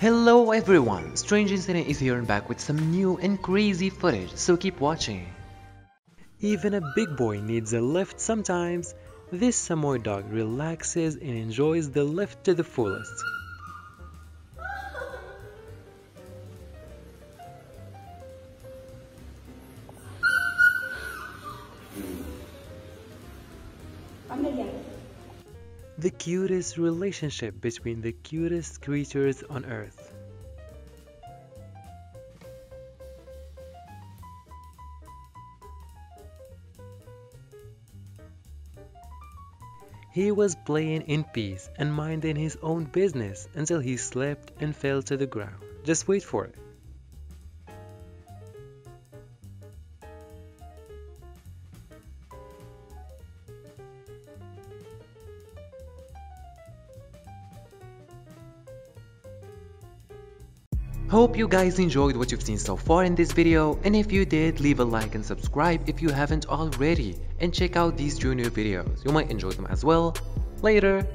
Hello everyone, Strange Incident is here and back with some new and crazy footage, so keep watching. Even a big boy needs a lift sometimes. This Samoyed dog relaxes and enjoys the lift to the fullest. The cutest relationship between the cutest creatures on earth. He was playing in peace and minding his own business until he slipped and fell to the ground. Just wait for it. Hope you guys enjoyed what you've seen so far in this video, and if you did, leave a like and subscribe if you haven't already, and check out these junior videos, you might enjoy them as well. Later!